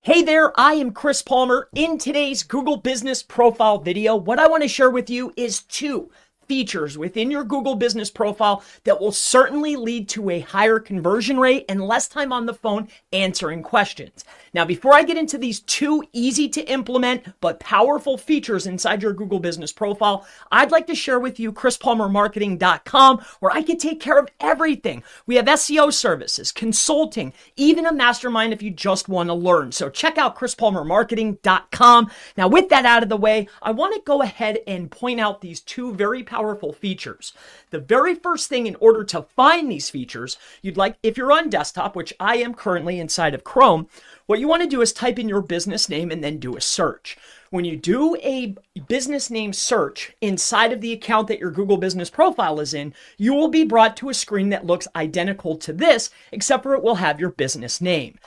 Hey there, I am Chris Palmer. In today's Google Business Profile video, what I want to share with you is two features within your Google Business Profile that will certainly lead to a higher conversion rate and less time on the phone answering questions. Now, before I get into these two easy to implement but powerful features inside your Google Business Profile, I'd like to share with you chrispalmermarketing.com, where I can take care of everything. We have SEO services, consulting, even a mastermind if you just want to learn. So check out chrispalmermarketing.com. Now, with that out of the way, I want to go ahead and point out these two very powerful features. The very first thing, in order to find these features, if you're on desktop, which I am currently inside of Chrome, what you want to do is type in your business name and then do a search. When you do a business name search inside of the account that your Google Business Profile is in, you will be brought to a screen that looks identical to this, except for it will have your business name.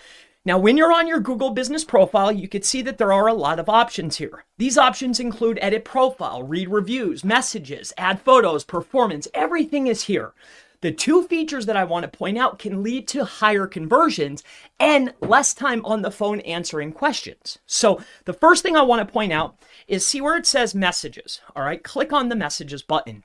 Now, when you're on your Google Business Profile, you can see that there are a lot of options here. These options include edit profile, read reviews, messages, add photos, performance, everything is here. The two features that I want to point out can lead to higher conversions and less time on the phone answering questions. So the first thing I want to point out is see where it says messages. All right, click on the messages button.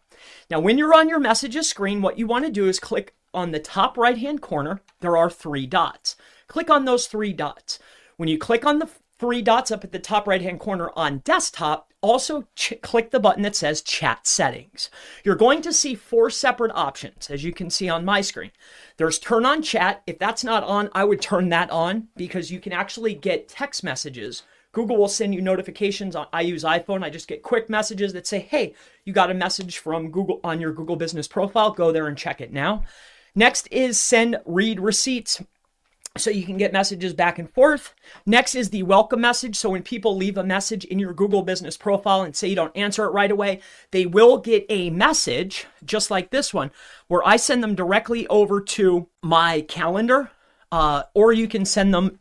Now, when you're on your messages screen, what you want to do is click on the top right-hand corner. There are three dots. Click on those three dots. When you click on the three dots up at the top right-hand corner on desktop, also click the button that says Chat Settings. You're going to see four separate options, as you can see on my screen. There's Turn on Chat. If that's not on, I would turn that on because you can actually get text messages. Google will send you notifications. I use iPhone. I just get quick messages that say, hey, you got a message from Google on your Google Business Profile. Go there and check it now. Next is Send Read Receipts, so you can get messages back and forth. Next is the welcome message. So when people leave a message in your Google Business Profile and say you don't answer it right away, they will get a message just like this one, where I send them directly over to my calendar, or you can send them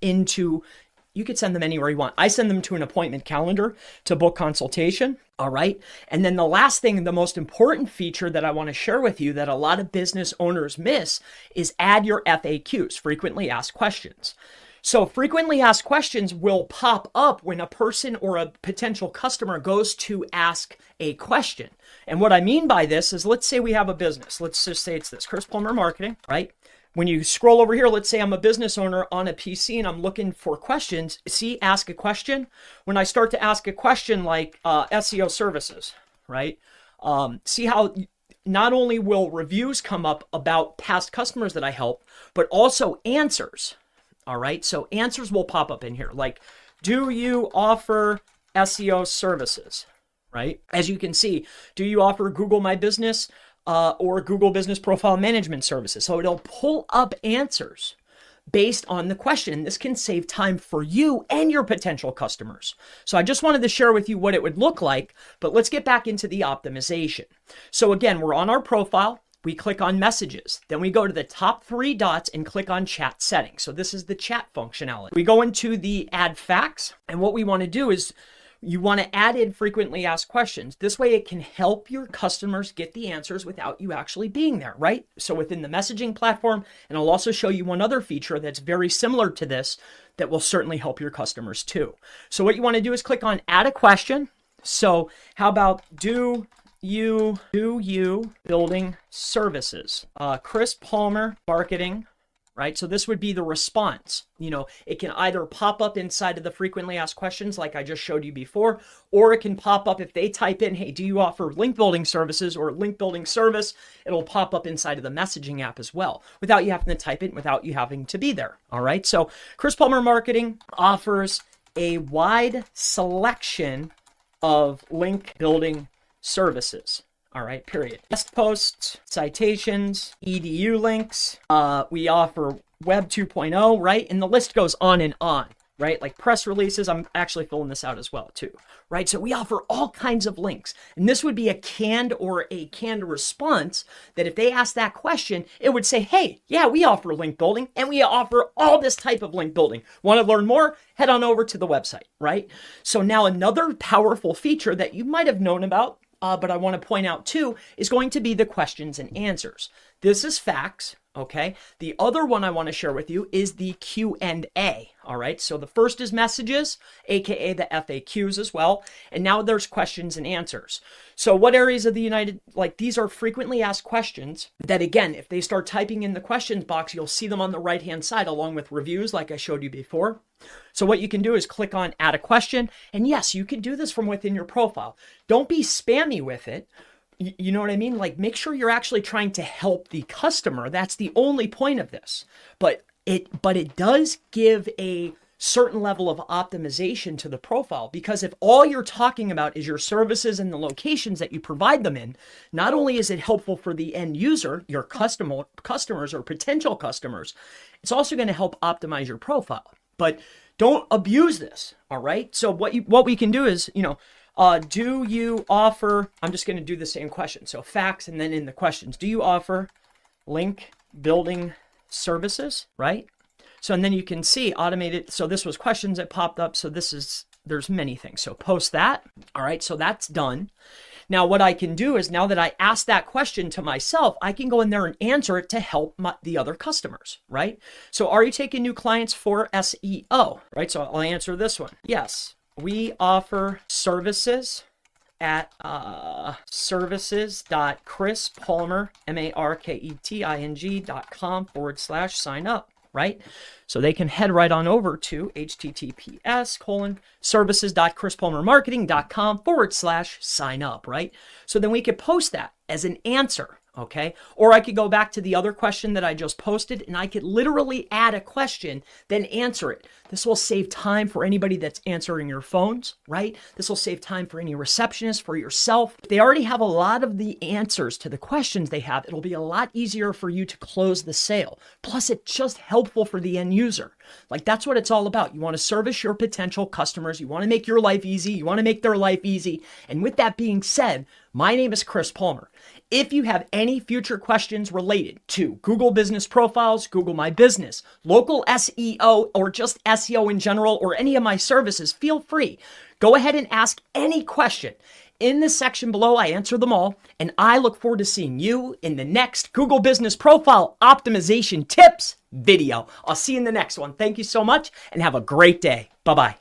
you could send them anywhere you want. I send them to an appointment calendar to book consultation. All right. And then the last thing, the most important feature that I want to share with you that a lot of business owners miss is add your FAQs, frequently asked questions. So frequently asked questions will pop up when a person or a potential customer goes to ask a question. And what I mean by this is, let's say we have a business. Let's just say it's this, Chris Palmer Marketing, right? When you scroll over here, let's say I'm a business owner on a PC and I'm looking for questions. See, ask a question. When I start to ask a question like SEO services, right? See how not only will reviews come up about past customers that I help, but also answers. All right. So answers will pop up in here. Like, do you offer SEO services? Right? As you can see, do you offer Google My Business? Or Google Business Profile Management Services. So it'll pull up answers based on the question. This can save time for you and your potential customers. So I just wanted to share with you what it would look like, but let's get back into the optimization. So again, we're on our profile. We click on messages. Then we go to the top three dots and click on chat settings. So this is the chat functionality. We go into the add facts. And what we want to do is you want to add in frequently asked questions. This way it can help your customers get the answers without you actually being there, right? So within the messaging platform, and I'll also show you one other feature that's very similar to this that will certainly help your customers too. So what you want to do is click on add a question. So how about do you building services? Chris Palmer Marketing. Right? So this would be the response. It can either pop up inside of the frequently asked questions like I just showed you before, or it can pop up if they type in, hey, do you offer link building services or link building service? It'll pop up inside of the messaging app as well without you having to type it, without you having to be there. All right. So Chris Palmer Marketing offers a wide selection of link building services. All right, period. Guest posts, citations, EDU links. We offer Web 2.0, right? And the list goes on, right? Like press releases. I'm actually filling this out as well too, right? So we offer all kinds of links. And this would be a canned response that if they ask that question, it would say, hey, yeah, we offer link building and we offer all this type of link building. Want to learn more? Head on over to the website, right? So now another powerful feature that you might have known about, but I want to point out too, is going to be the questions and answers. This is facts. Okay. The other one I want to share with you is the Q&A. All right. So the first is messages, AKA the FAQs as well. And now there's questions and answers. So what areas of the these are frequently asked questions that, again, if they start typing in the questions box, you'll see them on the right-hand side along with reviews like I showed you before. So what you can do is click on add a question. And yes, you can do this from within your profile. Don't be spammy with it. You know what I mean? Like, make sure you're actually trying to help the customer. That's the only point of this. But it does give a certain level of optimization to the profile, because if all you're talking about is your services and the locations that you provide them in, not only is it helpful for the end user, your customers or potential customers, it's also going to help optimize your profile. But don't abuse this. All right. So what we can do is, do you offer, I'm just going to do the same question. So facts, and then in the questions, do you offer link building services, right? So, and then you can see automated. So this was questions that popped up. So there's many things. So post that. All right. So that's done. Now what I can do is, now that I asked that question to myself, I can go in there and answer it to help the other customers, right? So are you taking new clients for SEO, right? So I'll answer this one. Yes. We offer services at services.chrispalmer, marketing.com/sign up, right? So they can head right on over to https:/services.chrispalmermarketing.com/sign up, right? So then we could post that as an answer. Okay. Or I could go back to the other question that I just posted, and I could literally add a question, then answer it. This will save time for anybody that's answering your phones, right? This will save time for any receptionist, for yourself. If they already have a lot of the answers to the questions they have, it'll be a lot easier for you to close the sale. Plus, it's just helpful for the end user. Like, that's what it's all about. You want to service your potential customers. You want to make your life easy. You want to make their life easy. And with that being said, my name is Chris Palmer. If you have any future questions related to Google Business Profiles, Google My Business, local SEO, or just SEO in general, or any of my services, feel free. Go ahead and ask any question. In the section below, I answer them all, and I look forward to seeing you in the next Google Business Profile Optimization Tips video. I'll see you in the next one. Thank you so much, and have a great day. Bye-bye.